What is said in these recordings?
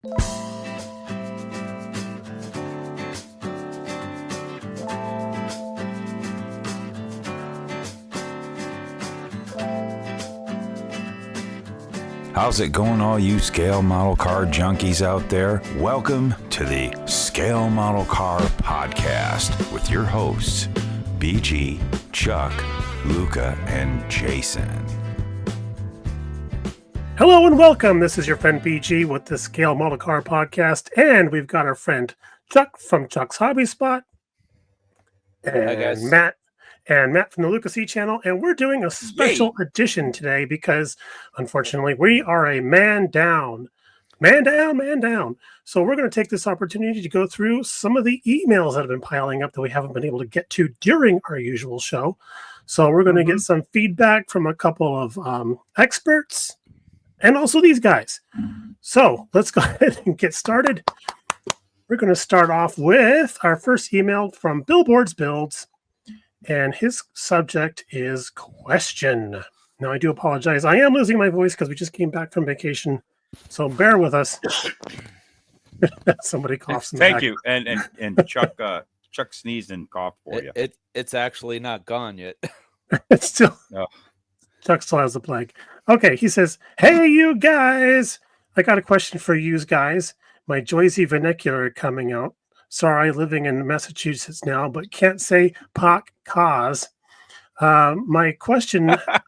How's it going, all you scale model car junkies out there? Welcome to the Scale Model Car Podcast with your hosts, BG, Chuck, Luka, and Jason. Hello and welcome. This is your friend BG with the Scale Model Car Podcast, and we've got our friend Chuck from Chuck's Hobby Spot, and Hi, guys. Matt from the Luka C channel, and we're doing a special edition today because, unfortunately, we are a man down. So we're going to take this opportunity to go through some of the emails that have been piling up that we haven't been able to get to during our usual show. So we're going to get some feedback from a couple of experts and also these guys. So let's go ahead and get started. We're going to start off with our first email from Billboard's Builds. And his subject is question. Now, I do apologize. I am losing my voice because we just came back from vacation. So bear with us. Somebody coughs in the Thank back. you. And Chuck sneezed and coughed for you. It's actually not gone yet. It's still, Oh. Chuck still has the plague. Okay, he says, hey, you guys. I got a question for you guys. My Joyzy vernacular coming out. Sorry, living in Massachusetts now, but can't say "pock cause." My question, how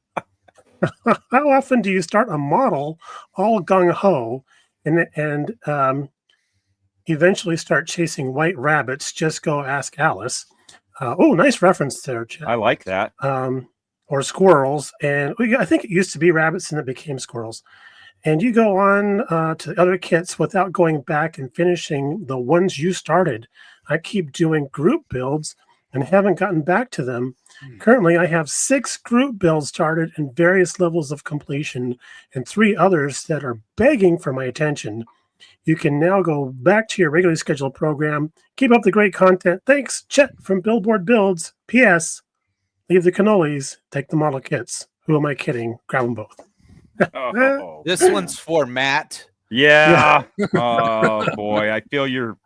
often do you start a model all gung-ho and eventually start chasing white rabbits? Just go ask Alice. Oh, nice reference there, Chad. I like that. Or squirrels. And I think it used to be rabbits and it became squirrels. And you go on to the other kits without going back and finishing the ones you started. I keep doing group builds and haven't gotten back to them. Currently, I have 6 group builds started in various levels of completion and 3 others that are begging for my attention. You can now go back to your regularly scheduled program. Keep up the great content. Thanks, Chet from Billboard Builds. P.S. Leave the cannolis, take the model kits. Who am I kidding? Grab them both. Oh. This one's for Matt. Yeah. Oh boy, I feel your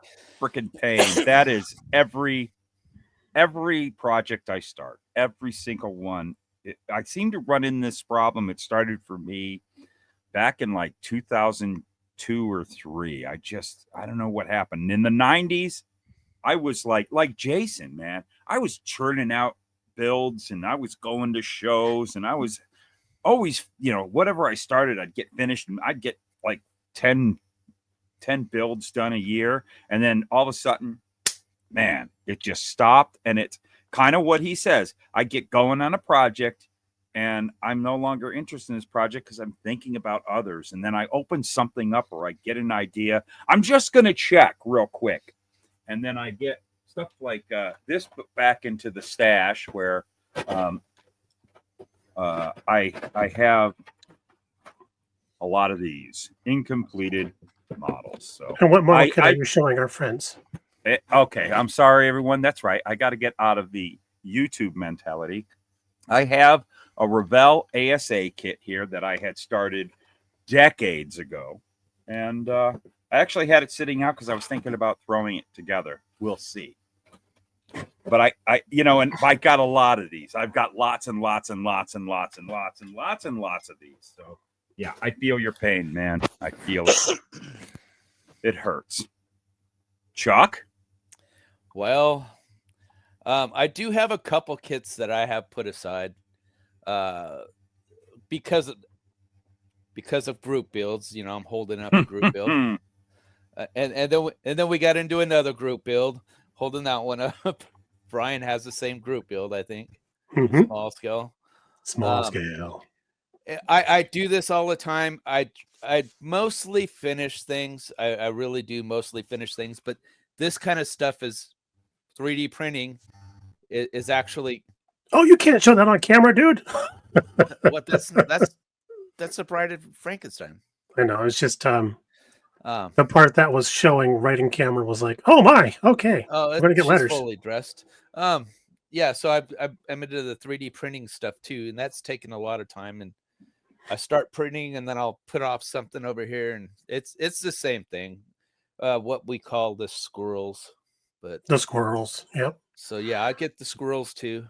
freaking pain. That is every project I start, every single one. I seem to run in this problem. It started for me back in like 2002 or 3. I don't know what happened. In the 90s, I was like Jason, man. I was churning out builds and I was going to shows and I was always, whatever I started, I'd get finished and I'd get like 10 builds done a year. And then all of a sudden, man, it just stopped. And it's kind of what he says. I get going on a project and I'm no longer interested in this project because I'm thinking about others. And then I open something up or I get an idea. I'm just going to check real quick. And then I get stuff like this put back into the stash where I have a lot of these incompleted models. So, And what model kit are you showing our friends? Okay, I'm sorry, everyone. That's right. I got to get out of the YouTube mentality. I have a Revell ASA kit here that I had started decades ago, and I actually had it sitting out because I was thinking about throwing it together. We'll see. But and I got a lot of these. I've got lots and lots and lots and lots and lots and lots and lots of these. So yeah, I feel your pain, man. I feel it. It hurts. Chuck? Well, I do have a couple kits that I have put aside because of group builds. I'm holding up a group build, and then we got into another group build. Holding that one up. Brian has the same group build, I think. Mm-hmm. Small scale. I do this all the time. I mostly finish things. I really do mostly finish things, but this kind of stuff is 3D printing is actually. Oh, you can't show that on camera, dude. What that's the Bride of Frankenstein. I know. It's just the part that was showing right in camera was like, oh my, okay. Oh, we're gonna get letters. Fully dressed. Yeah, so I'm into the 3D printing stuff too, and that's taken a lot of time. And I start printing and then I'll put off something over here, and it's the same thing. What we call the squirrels, but The squirrels. Yep. so yeah, I get the squirrels too.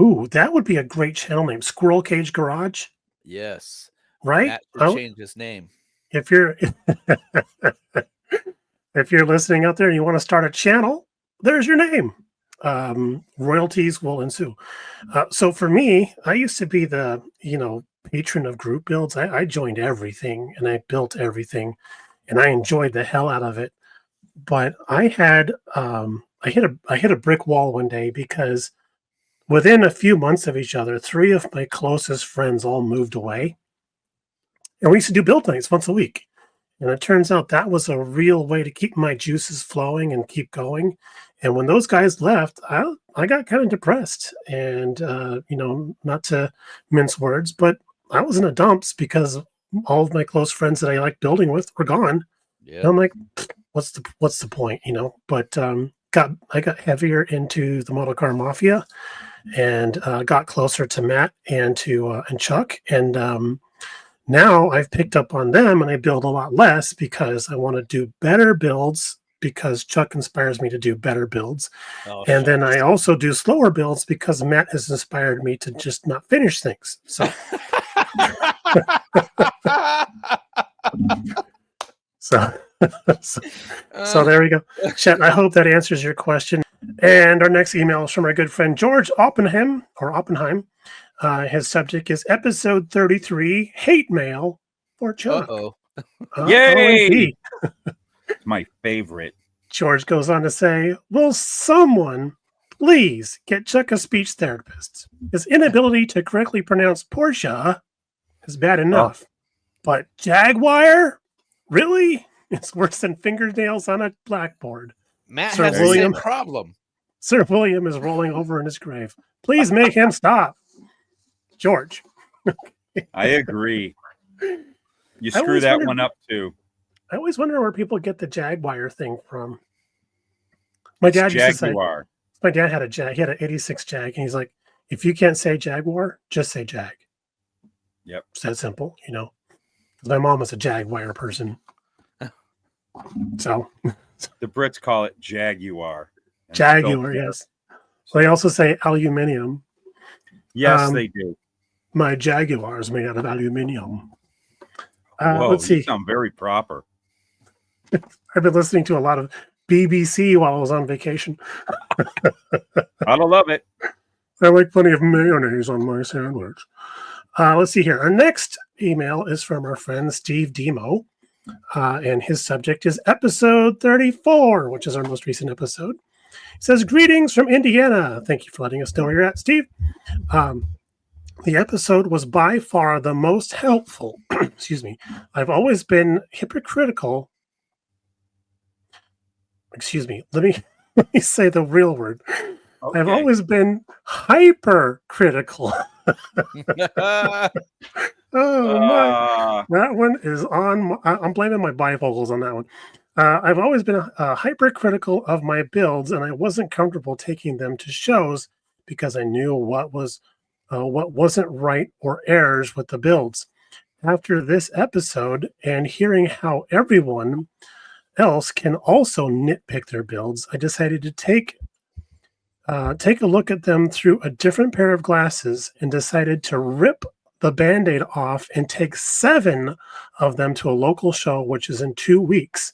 Ooh, that would be a great channel name. Squirrel Cage Garage, Yes, right? Matt should change his name. If you're if you're listening out there and you want to start a channel, there's your name. Royalties will ensue. So for me, I used to be the patron of group builds. I joined everything and I built everything, and I enjoyed the hell out of it. But I hit a brick wall one day because within a few months of each other, 3 of my closest friends all moved away, and we used to do build nights once a week. And it turns out that was a real way to keep my juices flowing and keep going. And when those guys left, I got kind of depressed. And, not to mince words, but I was in a dumps because all of my close friends that I liked building with were gone. Yeah. And I'm like, what's the point, But I got heavier into the model car mafia and got closer to Matt and Chuck. And now I've picked up on them and I build a lot less because I want to do better builds because Chuck inspires me to do better builds. And then I also do slower builds because Matt has inspired me to just not finish things. So, so there we go. Chet, I hope that answers your question. And our next email is from our good friend George Oppenheim. His subject is episode 33, hate mail for Chuck. Yay! It's my favorite. George goes on to say, will someone please get Chuck a speech therapist? His inability to correctly pronounce Porsche is bad enough. But Jaguar? Really? It's worse than fingernails on a blackboard. Matt has the same problem. Sir William is rolling over in his grave. Please make him stop. George. I agree. You screw that one up too. I always wonder where people get the Jaguar thing from. My dad used to say, my dad had a Jag. He had an 86 Jag, and he's like, if you can't say Jaguar, just say Jag. Yep. It's that simple, Because my mom was a Jaguar person. So the Brits call it Jaguar. Jaguar, yes. So they also say aluminium. Yes, they do. My Jaguar is made out of aluminium. Whoa, let's see. You sound very proper. I've been listening to a lot of BBC while I was on vacation. I love it. I like plenty of mayonnaise on my sandwich. Let's see here. Our next email is from our friend Steve Demo, and his subject is episode 34, which is our most recent episode. He says, greetings from Indiana. Thank you for letting us know where you're at, Steve. The episode was by far the most helpful. Excuse me. I've always been hypocritical. Let me say the real word. Okay. I've always been hypercritical. My. That one is on. I'm blaming my bifocals on that one. I've always been hypercritical of my builds, and I wasn't comfortable taking them to shows because I knew what wasn't right or errors with the builds. After this episode and hearing how everyone else can also nitpick their builds, I decided to take a look at them through a different pair of glasses and decided to rip the Band-Aid off and take 7 of them to a local show, which is in 2 weeks.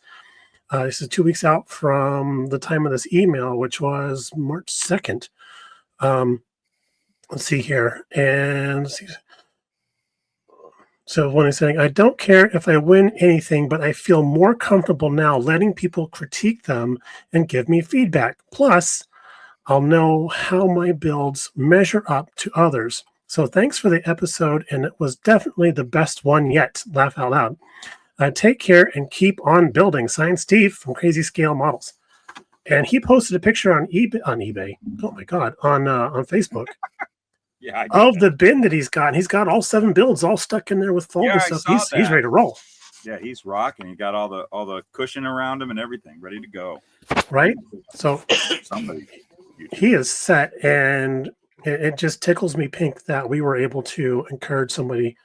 This is 2 weeks out from the time of this email, which was March 2nd. Let's see here. And let's see. So when he's saying, I don't care if I win anything, but I feel more comfortable now letting people critique them and give me feedback. Plus, I'll know how my builds measure up to others. So thanks for the episode, and it was definitely the best one yet. Laugh out loud. Take care and keep on building. Signed, Steve from Crazy Scale Models. And he posted a picture on eBay. Oh my God, on Facebook. Yeah, of the bin that he's got. He's got all 7 builds all stuck in there with folded stuff. He's ready to roll. Yeah, he's rocking. He got all the cushion around him and everything ready to go. Right? So somebody. He is set, and it just tickles me pink that we were able to encourage somebody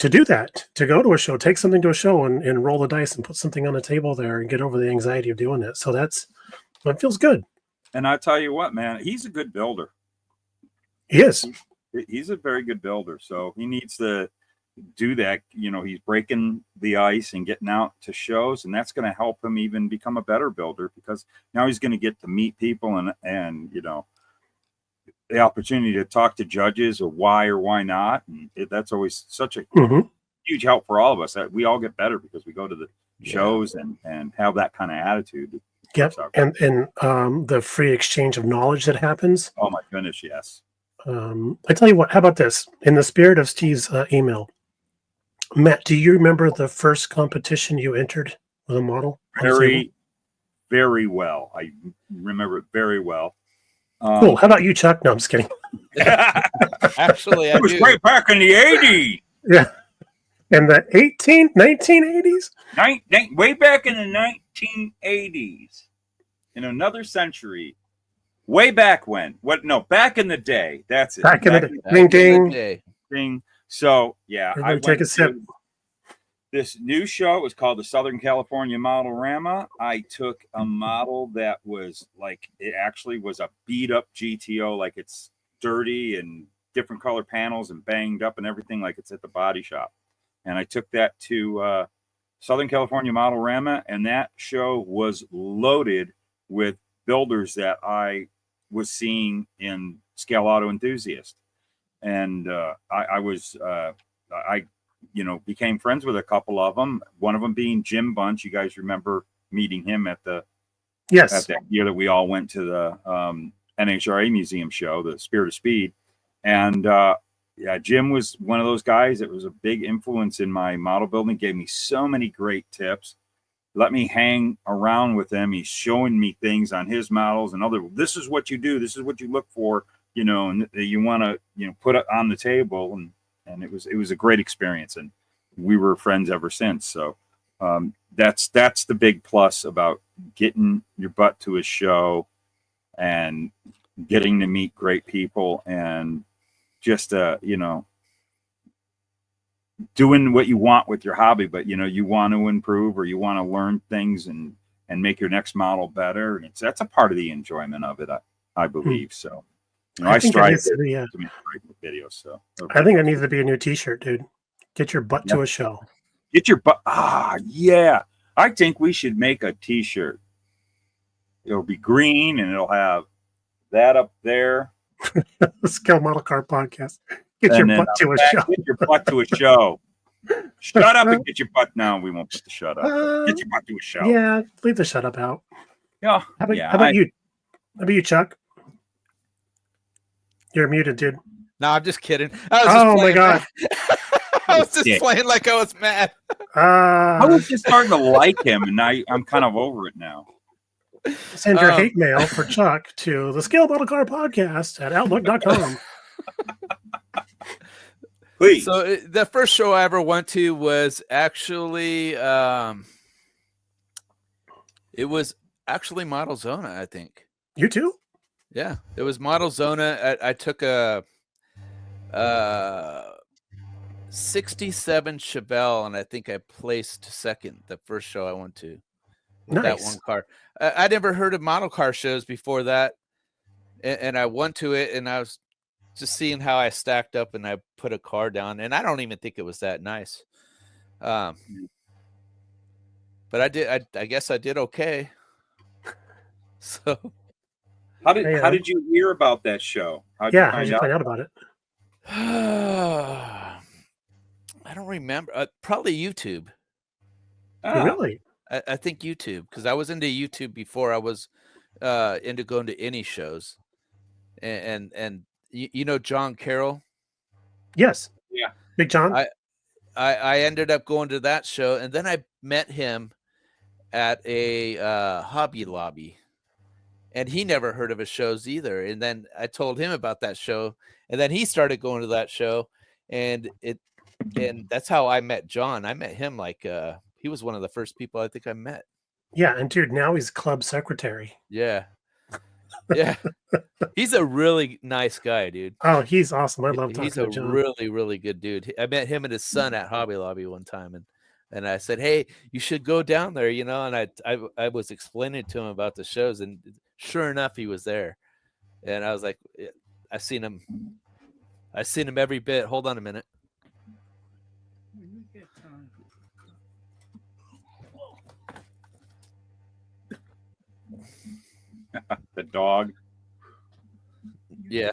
to do that, to go to a show, take something to a show and roll the dice and put something on the table there and get over the anxiety of doing it. So that feels good. And I tell you what, man, he's a good builder. He is. He's a very good builder. So he needs to do that. He's breaking the ice and getting out to shows, and that's going to help him even become a better builder, because now he's going to get to meet people and the opportunity to talk to judges or why not. And that's always such a huge help for all of us, that we all get better because we go to the shows and have that kind of attitude. Yep. And the free exchange of knowledge that happens. Oh my goodness. Yes. I tell you what, how about this? In the spirit of Steve's email, Matt, do you remember the first competition you entered with a model? Very, very well. I remember it very well. Cool. How about you, Chuck? No, I'm just kidding. Actually, it was right back in the 80s. Yeah. In the 1980s? Way back in the 1980s. In another century. Way back when? Back in the day. That's it. Back in the ding. So, yeah. Everybody take a sip. This new show was called the Southern California Model-Rama. I took a model that was it actually was a beat-up GTO, like it's dirty and different color panels and banged up and everything, like it's at the body shop. And I took that to Southern California Model-Rama, and that show was loaded with builders that I was seeing in Scale Auto Enthusiast. And I became friends with a couple of them. One of them being Jim Bunch. You guys remember meeting him at that year that we all went to the NHRA museum show, the Spirit of Speed. And Jim was one of those guys that was a big influence in my model building, gave me so many great tips, let me hang around with him. He's showing me things on his models and this is what you do, this is what you look for, and you want to, put it on the table. And it was a great experience, and we were friends ever since. So that's the big plus about getting your butt to a show and getting to meet great people and just doing what you want with your hobby, but you want to improve or you want to learn things and make your next model better. And that's a part of the enjoyment of it, I believe. So I strive to make great videos. So I think it needs to be a new T-shirt, dude. Get your butt to a show. Get your butt. Yeah. I think we should make a T-shirt. It'll be green and it'll have that up there. The Scale Model Car Podcast. Get your butt to a show. Get your butt to a show. Shut up and get your butt. No, we won't put the shut up. Get your butt to a show. Yeah, leave the shut up out. Yeah. How about you? How about you, Chuck? You're muted, dude. No, I'm just kidding. My God. I was just playing like I was mad. I was just starting to like him, and I'm kind of over it now. Send your hate mail for Chuck to the Scale Model Car Podcast at outlook.com. Please. So the first show I ever went to was actually it was actually Model Zona, I think. You too? Yeah, it was Model Zona. I took a 67 Chevelle, and I think I placed second the first show I went to. With that one car. I never heard of model car shows before that, and I went to it, and I was just seeing how I stacked up, and I put a car down, and I don't even think it was that nice. But I did. I guess I did okay. So, how did you hear about that show? How did you find out about it? I don't remember. Probably YouTube. Oh, really? I think YouTube, because I was into YouTube before I was into going to any shows. And you know John Carroll? Yes. Yeah. Big John? I ended up going to that show, and then I met him at a Hobby Lobby. And he never heard of his shows either. And then I told him about that show, and then he started going to that show, and that's how I met John. I met him he was one of the first people I think I met. Yeah, and dude, now he's club secretary. Yeah. Yeah. He's a really nice guy, dude. Oh, he's awesome. I love talking He's to a John. really, really good dude. I met him and his son at Hobby Lobby one time, and I said, "Hey, you should go down there," you know. And I was explaining to him about the shows, and sure enough, he was there. And I was like, I've seen him every bit. Hold on a minute. The dog. Yeah.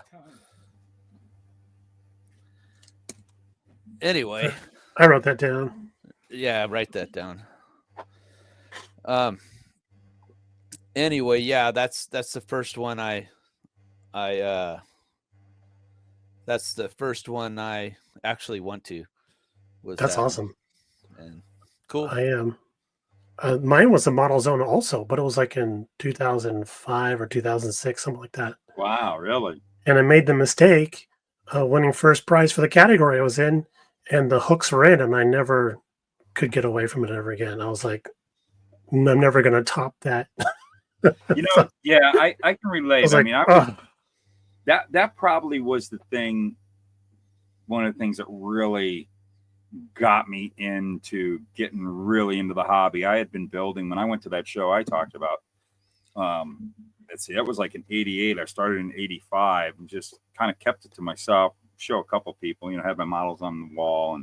Anyway, I wrote that down. yeah, write that down. Anyway, yeah, that's the first one that's the first one I actually went to. That's awesome. And cool. I am. Mine was a Model Zone also, but it was like in 2005 or 2006, something like that. Wow, really? And I made the mistake of winning first prize for the category I was in, and the hooks were in, and I never could get away from it ever again. I was like, I'm never going to top that. You know, yeah, I can relate. I mean, that probably was the thing. One of the things that really got me into getting really into the hobby. I had been building when I went to that show I talked about. Let's see, that was like in '88. I started in '85 and just kind of kept it to myself. Show a couple people, you know, had my models on the wall,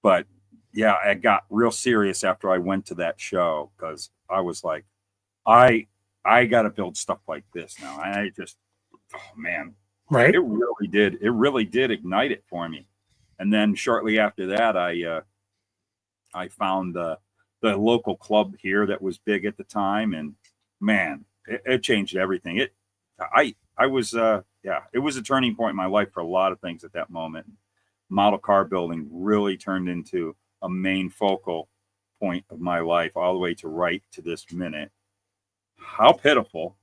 but yeah, I got real serious after I went to that show because I was like, I got to build stuff like this now. And I just, oh man, right? It really did ignite it for me. And then shortly after that, I found the local club here that was big at the time, and man, it changed everything. It was a turning point in my life for a lot of things at that moment. Model car building really turned into a main focal point of my life all the way to right to this minute. How pitiful.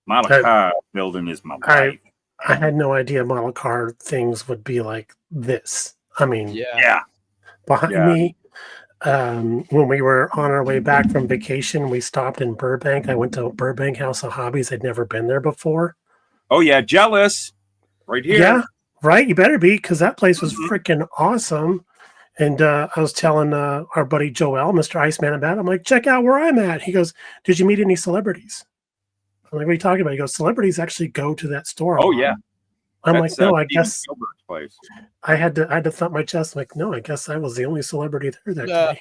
Model car building is my life. I had no idea model car things would be like this. I mean, yeah. Behind me, when we were on our way back from vacation, we stopped in Burbank. I went to Burbank House of Hobbies. I'd never been there before. Oh yeah, jealous. Right here. Yeah, right. You better be, because that place was freaking awesome. And I was telling our buddy Joel, Mr. Iceman, about it. I'm like, check out where I'm at. He goes, did you meet any celebrities? I'm like, what are you talking about? He goes, celebrities actually go to that store. Oh yeah. I'm like, no, I guess place. I had to thump my chest. I'm like, no, I guess I was the only celebrity there that day.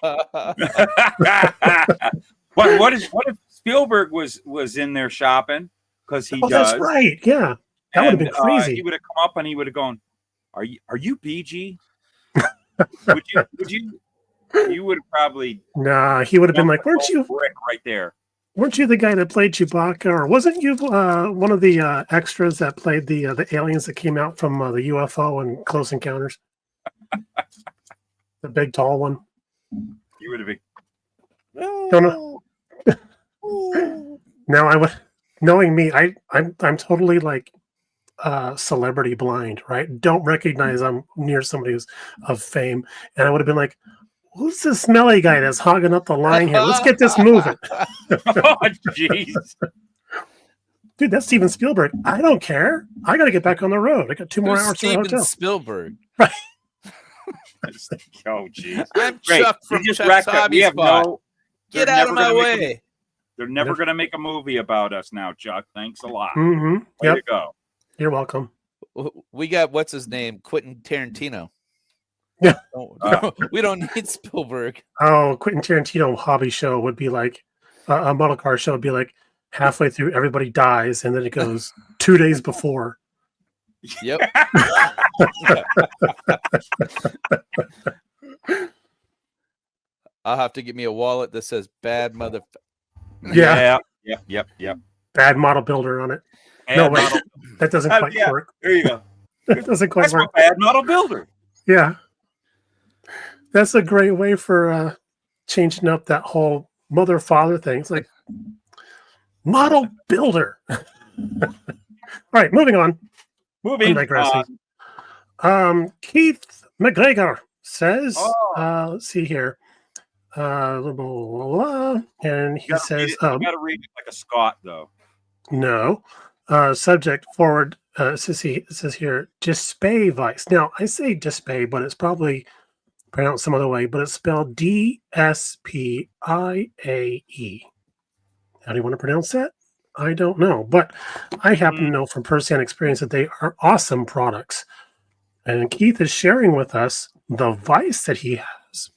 What if Spielberg was in there shopping? Because he does. That's right. Yeah. That would have been crazy. He would have come up and he would have gone, Are you BG? You would have probably he would have been like, weren't you right there? Weren't you the guy that played Chewbacca, or wasn't you one of the extras that played the aliens that came out from the UFO and Close Encounters? The big, tall one. You would have been. Don't know. Now I would, knowing me, I'm totally like celebrity blind, right? Don't recognize I'm near somebody who's of fame, and I would have been like, who's this smelly guy that's hogging up the line here? Let's get this moving. Oh, jeez. Dude, that's Steven Spielberg. I don't care. I got to get back on the road. I got 2 more hours to the hotel. Steven Spielberg. Right. Oh, jeez. I'm Chuck from Chuck's Hobby Spot. Get out of my way. They're never going to make a movie about us now, Chuck. Thanks a lot. Mm-hmm. Way to go. You're welcome. We got, what's his name? Quentin Tarantino. Yeah. We don't need Spielberg. Oh, Quentin Tarantino hobby show would be like a model car show would be like halfway through everybody dies, and then it goes 2 days before. Yep. I'll have to get me a wallet that says bad mother. Yeah. Yep. Bad model builder on it. No, wait, that doesn't quite work. There you go. It doesn't quite work. Bad model builder. Yeah. That's a great way for changing up that whole mother-father thing. It's like model builder. All right, moving on. Keith McGregor says, let's see here. blah, blah, blah, blah. And he says, you gotta read it like a Scot, though. no. Subject forward. It says here, Display Vice. Now, I say display, but it's probably pronounced some other way, but it's spelled Dspiae. How do you want to pronounce that? I don't know, but I happen to know from firsthand experience that they are awesome products. And Keith is sharing with us the vice that he has.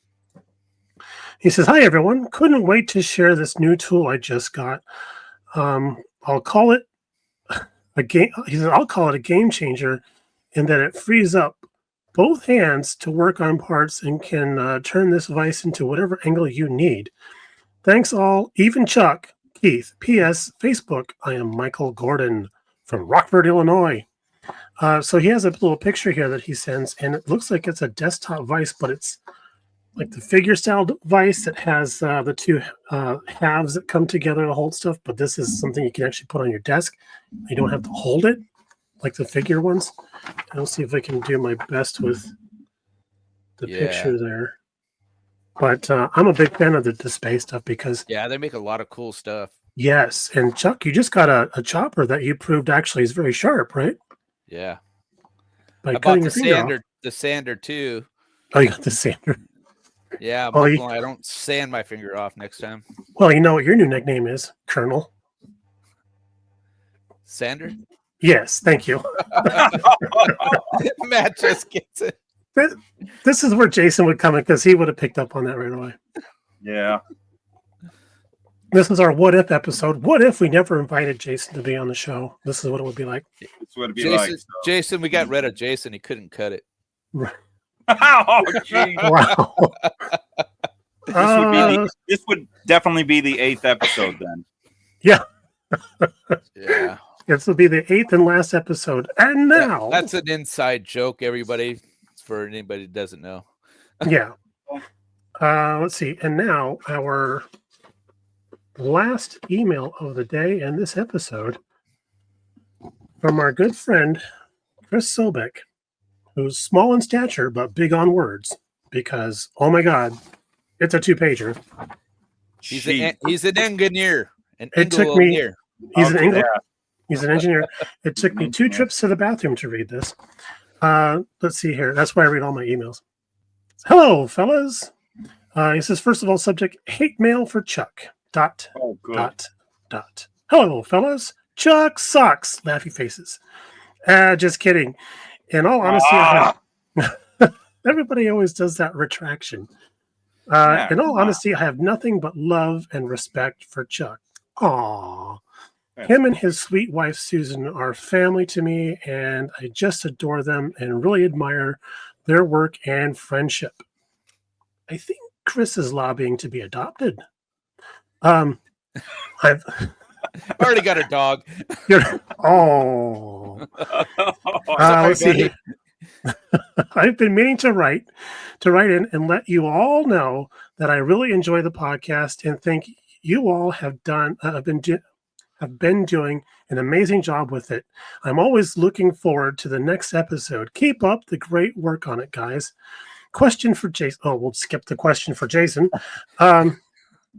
He says, "Hi everyone, couldn't wait to share this new tool I just got. I'll call it a game." He says, "I'll call it a game changer in that it frees up both hands to work on parts and can turn this vice into whatever angle you need. Thanks all, even Chuck, Keith. P.S. Facebook, I am Michael Gordon from Rockford, Illinois." So he has a little picture here that he sends, and it looks like it's a desktop vice, but it's like the figure style vice that has the two halves that come together to hold stuff. But this is something you can actually put on your desk. You don't have to hold it like the figure ones. I'll see if I can do my best with the picture there. But I'm a big fan of the display stuff because they make a lot of cool stuff. Yes, and Chuck, you just got a chopper that you proved actually is very sharp, right? Yeah. By I cutting bought your finger off. the sander too. Oh, you got the sander. Yeah, Well, I don't sand my finger off next time. Well, you know what your new nickname is, Colonel. Sander? Yes, thank you. Matt just gets it. This is where Jason would come in because he would have picked up on that right away. Yeah. This is our what if episode. What if we never invited Jason to be on the show? This is what it would be like. That's what it'd be Jason, like. So. Jason, we got rid of Jason. He couldn't cut it. Right. Oh, geez. Wow. This would definitely be the 8th episode then. Yeah. Yeah. This will be the 8th and last episode. And now that's an inside joke, everybody. It's for anybody that doesn't know. Yeah. Let's see. And now our last email of the day and this episode from our good friend Chris Sobek, who's small in stature but big on words because, oh my God, it's a 2-pager. He's an engineer. It took me. He's an engineer. It took me 2 trips to the bathroom to read this. Let's see here. That's why I read all my emails. Hello, fellas. He says, first of all, subject, hate mail for Chuck. Dot. Hello, fellas. Chuck sucks. Laughy faces. Just kidding. In all honesty, everybody always does that retraction. In all honesty, I have nothing but love and respect for Chuck. Aww. Him and his sweet wife, Susan, are family to me, and I just adore them and really admire their work and friendship. I think Chris is lobbying to be adopted. I've already got a dog. Let's see. I've been meaning to write in and let you all know that I really enjoy the podcast and think you all have been doing an amazing job with it. I'm always looking forward to the next episode. Keep up the great work on it, guys. Question for Jason. Oh, we'll skip the question for Jason.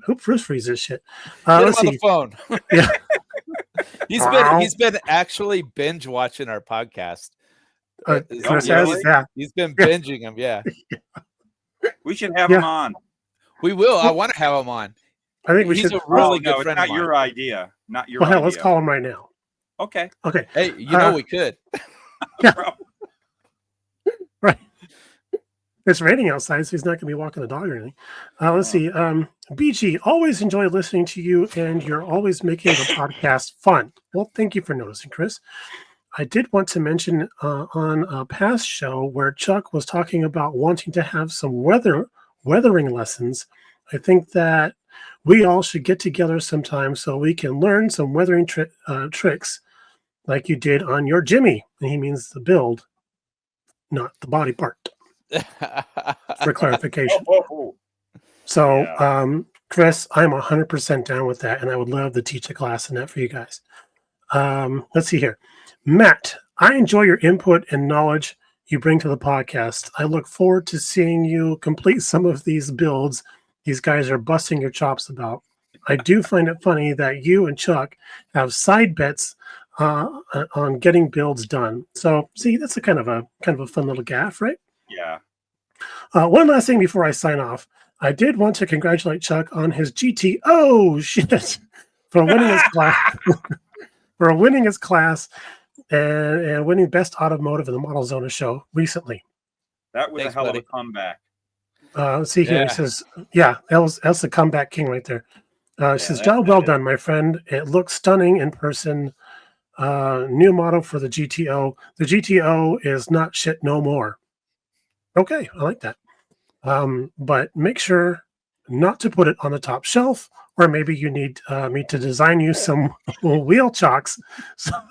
Hope Bruce freezes this shit. Get him on the phone. Yeah. He's been actually binge watching our podcast. He's been binging them. Yeah. We should have him on. We will. I want to have him on. I think He's a really good friend. It's not your idea. Not your idea. Let's call him right now. Okay. Hey, we could. Yeah. Right. It's raining outside, so he's not going to be walking the dog or anything. Let's see. BG, always enjoy listening to you, and you're always making the podcast fun. Well, thank you for noticing, Chris. I did want to mention on a past show where Chuck was talking about wanting to have some weathering lessons. I think that we all should get together sometime so we can learn some weathering tricks like you did on your Jimmy. And he means the build, not the body part, for clarification. So, Chris, I'm 100% down with that, and I would love to teach a class in that for you guys. Let's see here. Matt, I enjoy your input and knowledge you bring to the podcast. I look forward to seeing you complete some of these builds these guys are busting your chops about. I do find it funny that you and Chuck have side bets on getting builds done. So, see, that's a kind of a fun little gaffe, right? Yeah. One last thing before I sign off. I did want to congratulate Chuck on his GTO shit for winning his class, and winning Best Automotive in the Model Zona show recently. That was Thanks, a hell buddy. of a comeback. Let's see here. Yeah. He says, that's the comeback king right there. He says, that- job well done, my friend. It looks stunning in person. New model for the GTO. The GTO is not shit no more. Okay, I like that. But make sure not to put it on the top shelf, or maybe you need me to design you some wheel chocks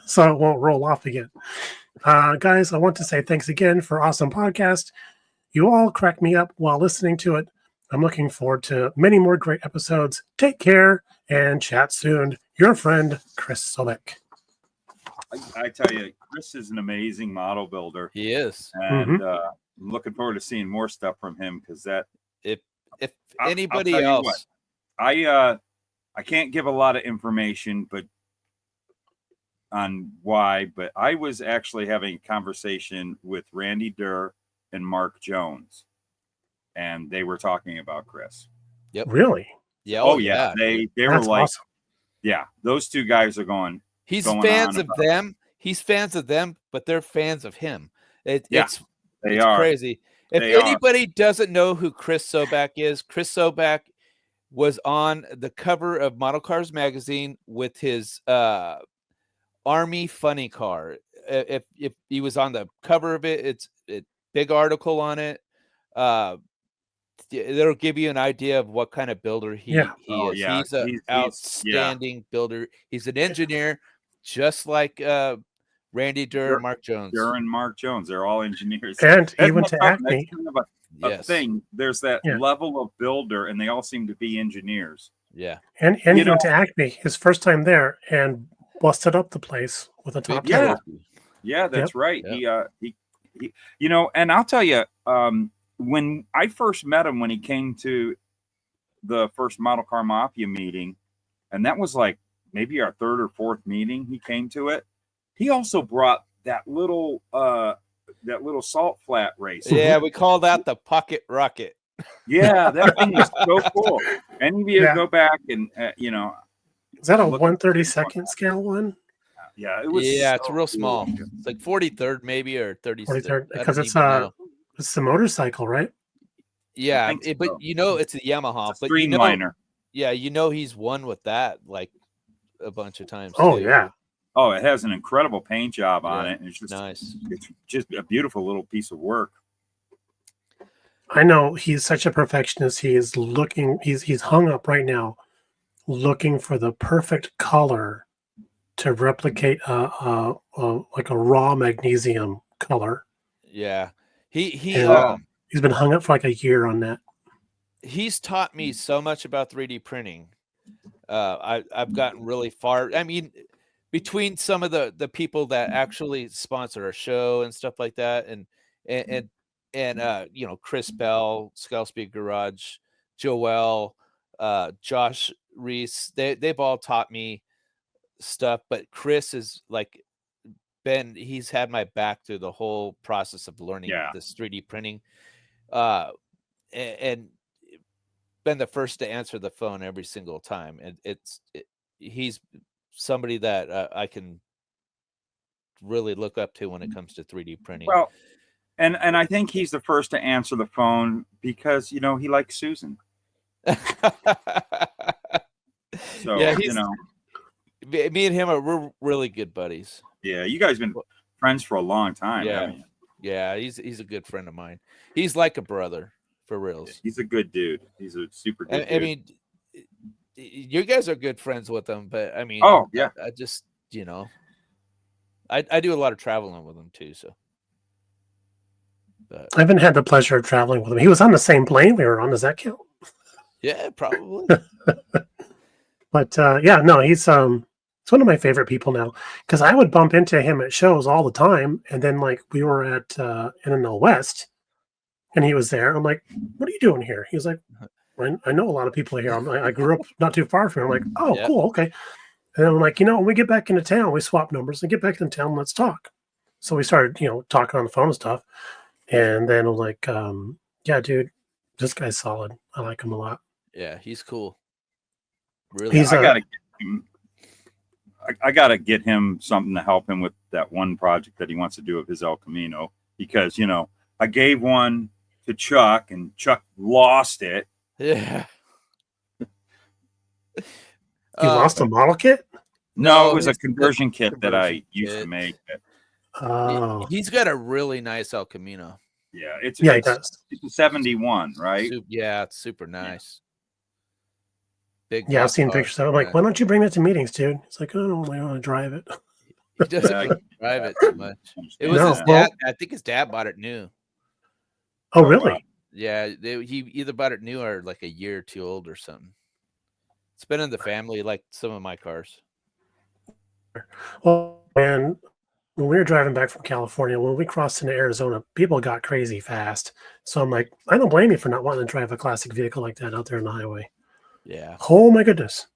so it won't roll off again. Guys, I want to say thanks again for awesome podcast. You all crack me up while listening to it. I'm looking forward to many more great episodes. Take care and chat soon. Your friend, Chris Sobek. I tell you, Chris is an amazing model builder, He is. and I'm looking forward to seeing more stuff from him because that. If I'll anybody tell you else, what, I can't give a lot of information, but on why. But I was actually having a conversation with Randy Durr and Mark Jones, and they were talking about Chris. Yep. Really? Yeah. Oh yeah, they were That's like, awesome. yeah, those two guys are going. He's going fans on of about- them. He's fans of them, but they're fans of him. Yeah, It's They it's are crazy. If They are. anybody doesn't know who Chris Sobek is, Chris Sobek was on the cover of Model Cars magazine with his Army funny car. If he was on the cover of it, it's big article on it. It'll give you an idea of what kind of builder he Yeah. Oh, is. yeah. He's an He's- outstanding builder. He's an engineer, just like Randy Durr, and Mark Jones. Durr and Mark Jones. They're all engineers. And he That's went to something- Acme. That's kind of a Yes. thing. There's that Yeah. level of builder, and they all seem to be engineers. Yeah. And You he went know- to Acme his first time there and busted up the place with a top Big Yeah. 10. trophy. Yeah, that's right. Yep. He, and I'll tell you, when I first met him, when he came to the first Model Car Mafia meeting, and that was like maybe our third or fourth meeting, he came to it. He also brought that little salt flat race. Yeah, we call that the pocket rocket. Yeah, that thing was so cool. Any of you Yeah. go back and Is that a Look- 1/32nd scale one? yeah, it was. Yeah, it's so real cool. small. It's like 43rd maybe or 30. 43rd, I because don't it's even know. it's the motorcycle, right? Yeah, think so. but it's a Yamaha. It's a But streamliner. he's won with that like a bunch of times. Oh too. yeah. Oh, it has an incredible paint job on Yeah, it. And it's nice. just a beautiful little piece of work. I know he's such a perfectionist. He's hung up right now looking for the perfect color to replicate like a raw magnesium color. Yeah. He And, he's been hung up for like a year on that. he's taught me so much about 3D printing. I've gotten really far. I mean, between some of the people that actually sponsor our show and stuff like that, and Chris Bell, Scale Speed Garage, Joel, Josh Reese, they've all taught me stuff, but Chris is like he's had my back through the whole process of learning this 3D printing, and been the first to answer the phone every single time. And he's somebody that I can really look up to when it comes to 3D printing. Well, and I think he's the first to answer the phone because he likes Susan. So Yeah, me and him we're really good buddies. yeah, you guys been friends for a long time. Yeah. haven't you? Yeah, he's a good friend of mine. He's like a brother for reals. He's a good dude. He's a super good I dude. mean, you guys are good friends with him, but I mean, Oh, yeah. I just I do a lot of traveling with him too. So, but I haven't had the pleasure of traveling with him. He was on the same plane we were on. Does that count? yeah, probably. But he's it's one of my favorite people now because I would bump into him at shows all the time, and then like we were at NNL West, and he was there. I'm like, "What are you doing here?" He was like, I know a lot of people here. I grew up not too far from here. I'm like, oh, Yeah. cool, okay. And I'm like, when we get back into town, we swap numbers and get back into town. Let's talk. So we started, talking on the phone and stuff. And then I'm like, yeah, dude, this guy's solid. I like him a lot. Yeah, he's cool. Really, He's I gotta get him something to help him with that one project that he wants to do of his El Camino, because I gave one to Chuck and Chuck lost it. yeah. you lost a model kit? No, it was a conversion kit that I used to make. Oh, He's got a really nice El Camino. Yeah, it's he does. It's a 71, right? Yeah, it's super nice. Big. Yeah, I've seen car. pictures of it. I'm like, why don't you bring that to meetings, dude? It's like, I don't really want to drive it. He doesn't Yeah, really drive it too much. It was No, his dad. I think his dad bought it new. Oh, really? wow. Yeah, he either bought it new or like a year or two old or something. It's been in the family like some of my cars. Well, and when we were driving back from California, when we crossed into Arizona, people got crazy fast. So I'm like, I don't blame you for not wanting to drive a classic vehicle like that out there on the highway. Yeah. Oh my goodness.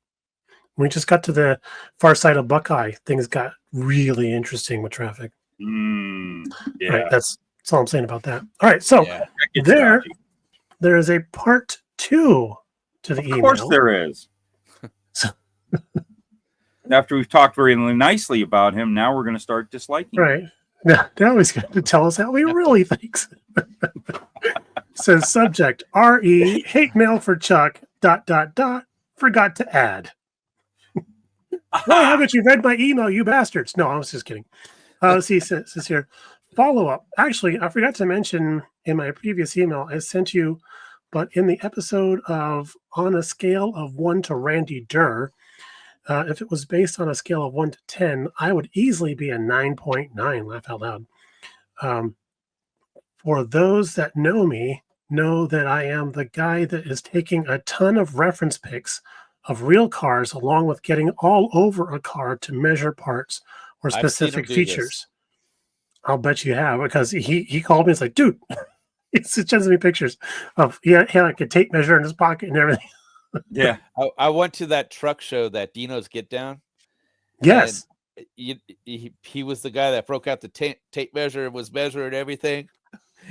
When we just got to the far side of Buckeye, things got really interesting with traffic. Yeah, Right, that's all I'm saying about that. All right, so Yeah. It's there dodgy. there is a part 2 to the email. Of course there is. After we've talked very nicely about him, now we're going to start disliking him. Right. Now he's going to tell us how he really thinks. Says subject, RE, hate mail for Chuck, ... forgot to add. Why haven't you read my email, you bastards? No, I was just kidding. See, it says here, follow up. Actually, I forgot to mention in my previous email, I sent you, but in the episode of On a Scale of 1 to Randy Durr, if it was based on a scale of 1 to 10, I would easily be a 9.9, laugh out loud. For those that know me, know that I am the guy that is taking a ton of reference pics of real cars along with getting all over a car to measure parts or I've seen him specific do features. this. I'll bet you have, because he called me. It's like, dude, he sends me pictures of he had like a tape measure in his pocket and everything. Yeah. I went to that truck show, that Dino's Get Down. Yes. He was the guy that broke out the tape measure and was measuring everything.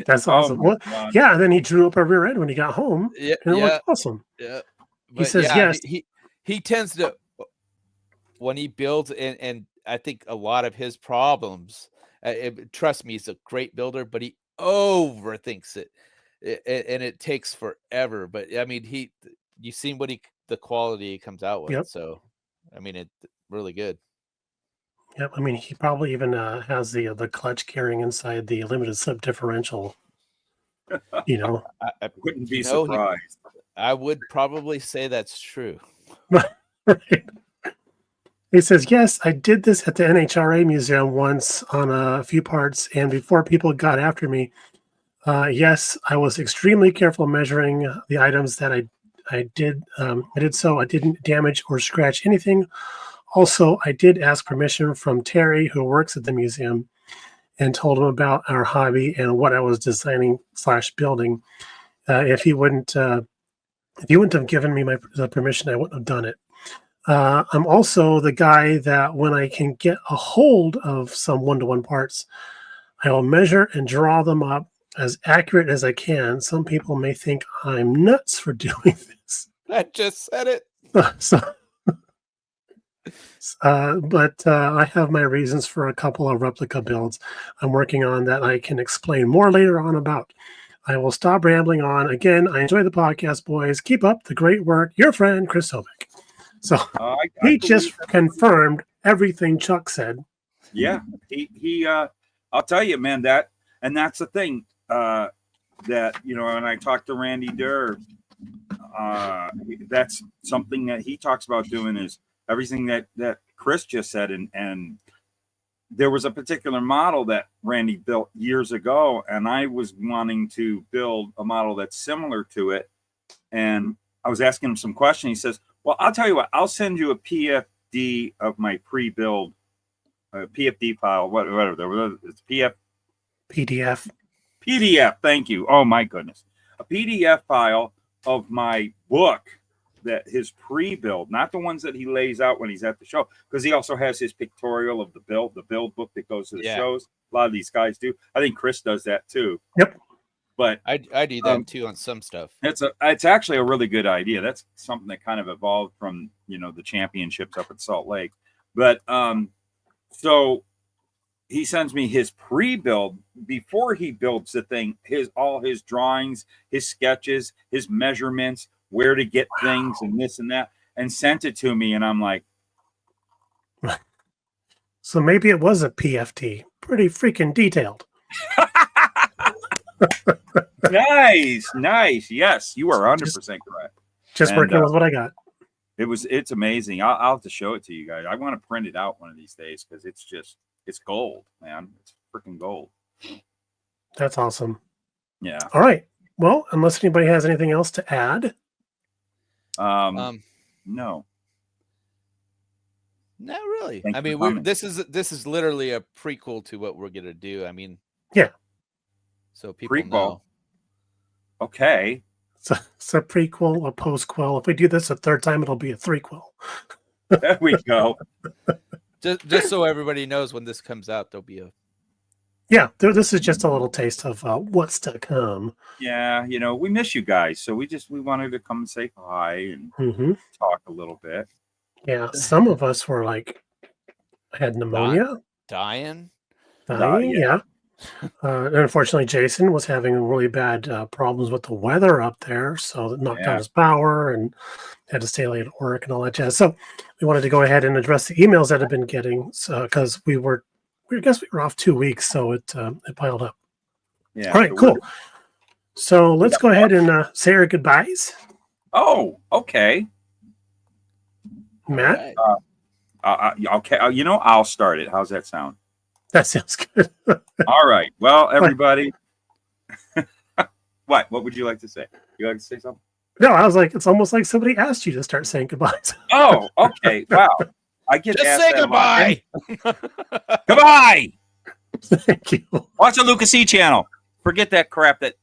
That's Oh awesome. my Well, God. yeah, and then he drew up a rear end when he got home. Yeah, And it yeah, looked awesome. yeah. He But says yeah, yes. He tends to, when he builds, and I think a lot of his problems, trust me, he's a great builder, but he overthinks it, and it takes forever. But I mean, you've seen the quality he comes out with. Yep. So, I mean, it's really good. Yep. I mean, he probably even has the clutch carrying inside the limited slip differential. I Wouldn't be You know, surprised. I would probably say that's true. Right. He says, yes, I did this at the NHRA museum once on a few parts, and before people got after me, yes, I was extremely careful measuring the items that I did. I did so I didn't damage or scratch anything. Also, I did ask permission from Terry, who works at the museum, and told him about our hobby and what I was designing / building. If he wouldn't have given me the permission, I wouldn't have done it. I'm also the guy that when I can get a hold of some one-to-one parts, I will measure and draw them up as accurate as I can. Some people may think I'm nuts for doing this. I just said it. But I have my reasons for a couple of replica builds I'm working on that I can explain more later on about. I will stop rambling on. Again, I enjoy the podcast, boys. Keep up the great work. Your friend, Chris Hovick. So he just confirmed everything Chuck said. Yeah, he I'll tell you, man, that's the thing that, when I talked to Randy Durr, that's something that he talks about doing, is everything that Chris just said. And there was a particular model that Randy built years ago, and I was wanting to build a model that's similar to it. And I was asking him some questions. He says, well, I'll tell you what, I'll send you a PFD of my pre-build PFD file, whatever. It's PDF. PDF. Thank you. Oh my goodness. A PDF file of my book, that his pre-build, not the ones that he lays out when he's at the show, because he also has his pictorial of the build book that goes to the shows. A lot of these guys do. I think Chris does that too. Yep. But I do that too on some stuff. It's actually a really good idea. That's something that kind of evolved from, the championships up at Salt Lake. But so he sends me his pre-build before he builds the thing, all his drawings, his sketches, his measurements, where to get things and this and that, and sent it to me. And I'm like, so maybe it was a PFT. Pretty freaking detailed. Nice. Yes, you are 100% correct. Just working with what I got. It's amazing. I'll have to show it to you guys. I want to print it out one of these days because it's gold, man. It's freaking gold. That's awesome. Yeah. All right. Well, unless anybody has anything else to add. No. Not really. I mean, this is literally a prequel to what we're gonna do. I mean, yeah. So people know. Okay. It's a prequel, a postquel. If we do this a third time, it'll be a threequel. There we go. just so everybody knows when this comes out, there'll be a. Yeah, this is just a little taste of what's to come. Yeah, we miss you guys, so we wanted to come and say hi and talk a little bit. Yeah, some of us were like had pneumonia, dying. Yeah. And unfortunately, Jason was having really bad problems with the weather up there, so it knocked out his power and had to stay late at work and all that jazz. So we wanted to go ahead and address the emails that have been getting, because we were off 2 weeks, so it piled up. Yeah. All right, cool. So let's go ahead and say our goodbyes. Oh, okay. Matt? Okay. I'll start it. How's that sound? That sounds good. All right. Well, everybody. What would you like to say? You like to say something? No, I was like, it's almost like somebody asked you to start saying goodbyes. Oh, okay. Wow. I get just asked say that goodbye. Goodbye. Thank you. Watch the Luka C channel. Forget that crap that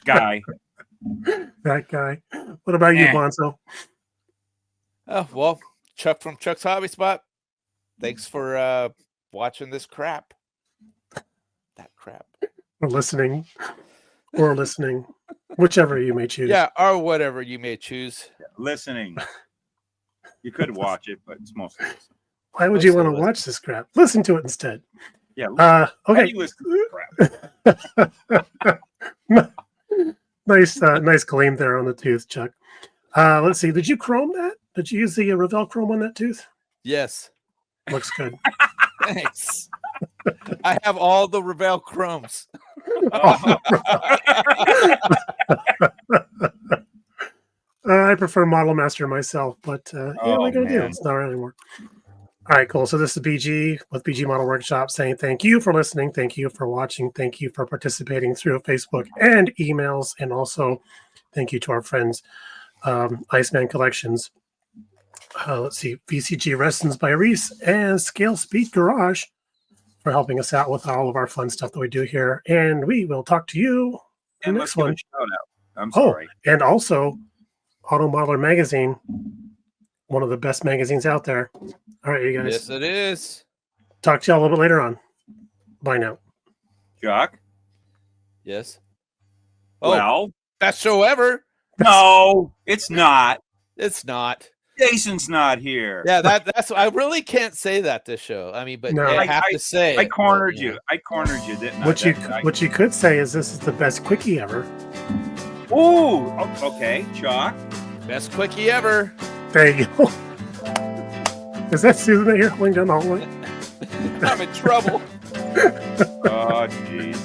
guy. That guy. What about you, Bonzo? Oh, well, Chuck from Chuck's Hobby Spot. Thanks for watching this crap. That crap. Or listening. Whichever you may choose. Yeah, or whatever you may choose. Listening. You could watch it, but it's mostly listening. Why would you want to watch this crap? Listen to it instead. Yeah. Okay. You listen to this crap? Nice gleam there on the tooth, Chuck. Let's see. Did you chrome that? Did you use the Revell chrome on that tooth? Yes. Looks good. Thanks. I have all the Revell chromes. I prefer Model Master myself, but what are we going to do? It's not right anymore. All right, cool. So this is BG with BG Model Workshop saying thank you for listening. Thank you for watching. Thank you for participating through Facebook and emails. And also thank you to our friends, Iceman Collections. Let's see, VCG Lessons by Reese and Scale Speed Garage for helping us out with all of our fun stuff that we do here. And we will talk to you in the next one. Shout out. I'm sorry. And also Auto Modeler Magazine, one of the best magazines out there. All right, you guys. Yes, it is. Talk to y'all a little bit later on. Bye now. Jock? Yes. Well, best show ever. No, it's not. It's not. Jason's not here. Yeah, that's. I really can't say that this show. I mean, but No. I have to say. I cornered you. I cornered you, didn't I? What you could say is this is the best quickie ever. Ooh, okay, Jock. Best quickie ever. There you go. Is that Susan that you're holding down the hallway? I'm in trouble. Oh, jeez.